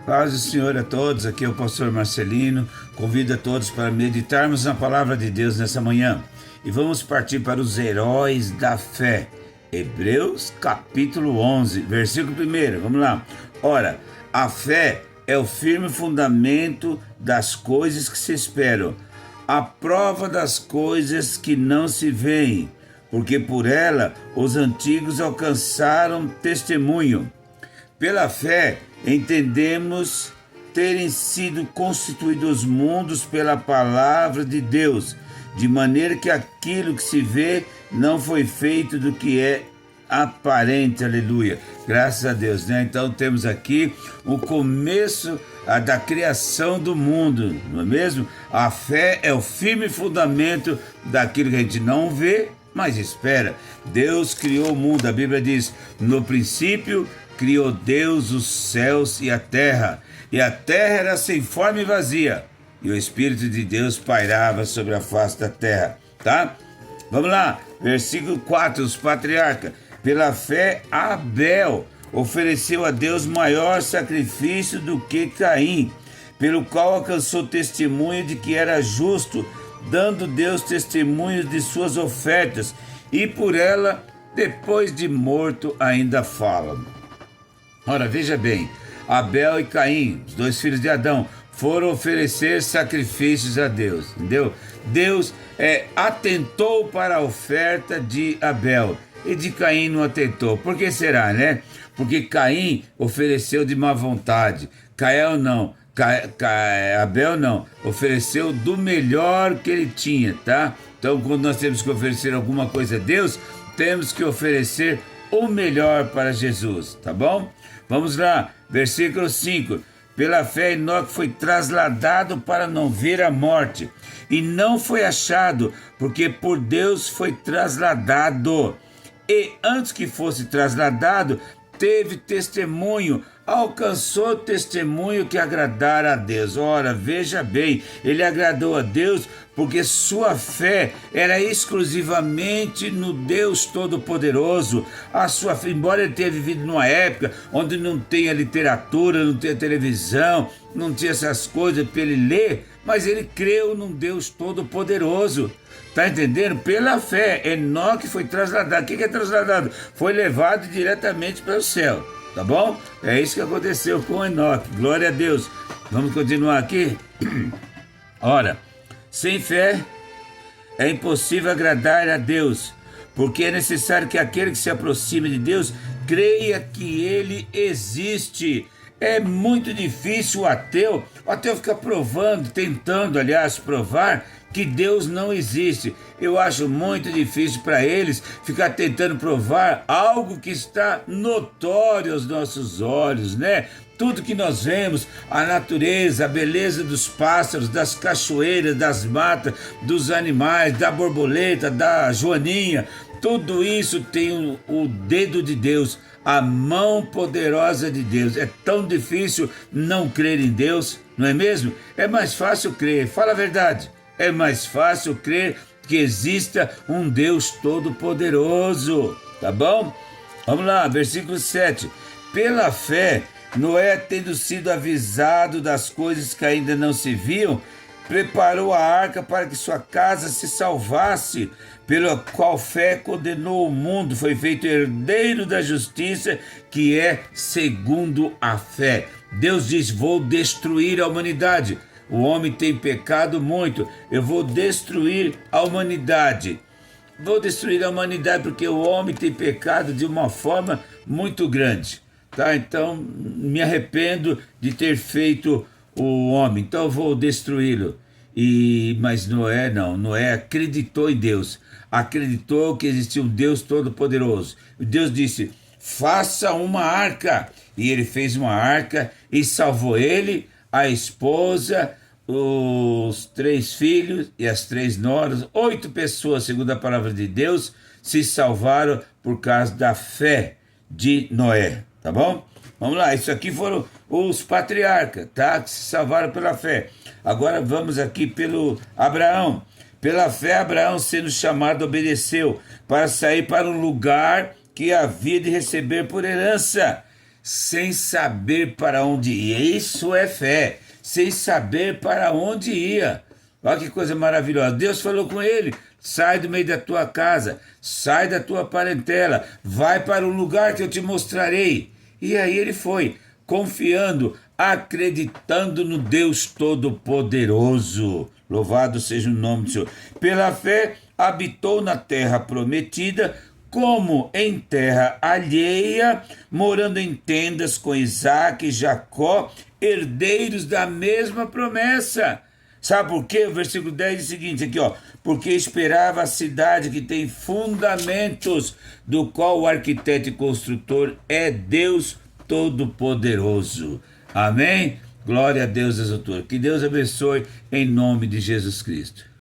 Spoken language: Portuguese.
Paz do Senhor a todos, aqui é o pastor Marcelino, convido a todos para meditarmos na palavra de Deus nessa manhã e vamos partir para os heróis da fé. Hebreus capítulo 11, versículo 1, vamos lá. Ora, a fé é o firme fundamento das coisas que se esperam, a prova das coisas que não se veem, porque por ela os antigos alcançaram testemunho. Pela fé, entendemos terem sido constituídos os mundos pela palavra de Deus, de maneira que aquilo que se vê não foi feito do que é aparente, aleluia, graças a Deus, né? Então temos aqui o começo da criação do mundo, não é mesmo? A fé é o firme fundamento daquilo que a gente não vê, mas espera. Deus criou o mundo, a Bíblia diz, no princípio criou Deus os céus e a terra era sem forma e vazia, e o Espírito de Deus pairava sobre a face da terra, tá? Vamos lá, versículo 4, os patriarcas. Pela fé, Abel ofereceu a Deus maior sacrifício do que Caim, pelo qual alcançou testemunho de que era justo, dando Deus testemunho de suas ofertas, e por ela, depois de morto, ainda fala. Ora, veja bem, Abel e Caim, os dois filhos de Adão, foram oferecer sacrifícios a Deus, entendeu? Deus atentou para a oferta de Abel e de Caim não atentou. Por que será, né? Porque Caim ofereceu de má vontade, Abel não, ofereceu do melhor que ele tinha, tá? Então, quando nós temos que oferecer alguma coisa a Deus, temos que oferecer o melhor para Jesus, tá bom? Vamos lá, versículo 5. Pela fé, Enoque foi trasladado para não ver a morte, e não foi achado, porque por Deus foi trasladado. E antes que fosse trasladado, teve testemunho, alcançou testemunho que agradara a Deus. Ora, veja bem, ele agradou a Deus porque sua fé era exclusivamente no Deus Todo-Poderoso. A sua fé, embora ele tenha vivido numa época onde não tinha literatura, não tinha televisão, não tinha essas coisas para ele ler, mas ele creu num Deus Todo-Poderoso. Tá entendendo? Pela fé, Enoque foi trasladado. O que é trasladado? Foi levado diretamente para o céu, tá bom? É isso que aconteceu com Enoque. Glória a Deus. Vamos continuar aqui? Ora, sem fé é impossível agradar a Deus, porque é necessário que aquele que se aproxime de Deus creia que ele existe. É muito difícil o ateu ficar provando, tentando, aliás, provar que Deus não existe. Eu acho muito difícil para eles ficar tentando provar algo que está notório aos nossos olhos, né? Tudo que nós vemos, a natureza, a beleza dos pássaros, das cachoeiras, das matas, dos animais, da borboleta, da joaninha, tudo isso tem o dedo de Deus, a mão poderosa de Deus. É tão difícil não crer em Deus, não é mesmo? É mais fácil crer, fala a verdade. É mais fácil crer que exista um Deus Todo-Poderoso, tá bom? Vamos lá, versículo 7. Pela fé, Noé, tendo sido avisado das coisas que ainda não se viam, preparou a arca para que sua casa se salvasse, pela qual fé condenou o mundo, foi feito herdeiro da justiça, que é segundo a fé. Deus diz: vou destruir a humanidade. O homem tem pecado muito, eu vou destruir a humanidade. Vou destruir a humanidade porque o homem tem pecado de uma forma muito grande, tá? Então, me arrependo de ter feito o homem, então eu vou destruí-lo. Mas Noé não, Noé acreditou em Deus, acreditou que existia um Deus Todo-Poderoso. Deus disse: faça uma arca, e ele fez uma arca e salvou ele, a esposa, os 3 filhos e as 3 noras. 8 pessoas, segundo a palavra de Deus, se salvaram por causa da fé de Noé, tá bom? Vamos lá, isso aqui foram os patriarcas, tá? Que se salvaram pela fé. Agora vamos aqui pelo Abraão. Pela fé, Abraão, sendo chamado, obedeceu para sair para um lugar que havia de receber por herança, sem saber para onde ia. Isso é fé, sem saber para onde ia. Olha que coisa maravilhosa. Deus falou com ele: sai do meio da tua casa, sai da tua parentela, vai para um lugar que eu te mostrarei. E aí ele foi, confiando, acreditando no Deus Todo-Poderoso. Louvado seja o nome do Senhor. Pela fé, habitou na terra prometida, como em terra alheia, morando em tendas com Isaque e Jacó, herdeiros da mesma promessa. Sabe por quê? O versículo 10 diz o seguinte, aqui, ó: porque esperava a cidade que tem fundamentos, do qual o arquiteto e construtor é Deus Todo-Poderoso. Amém? Glória a Deus das alturas. Que Deus abençoe em nome de Jesus Cristo.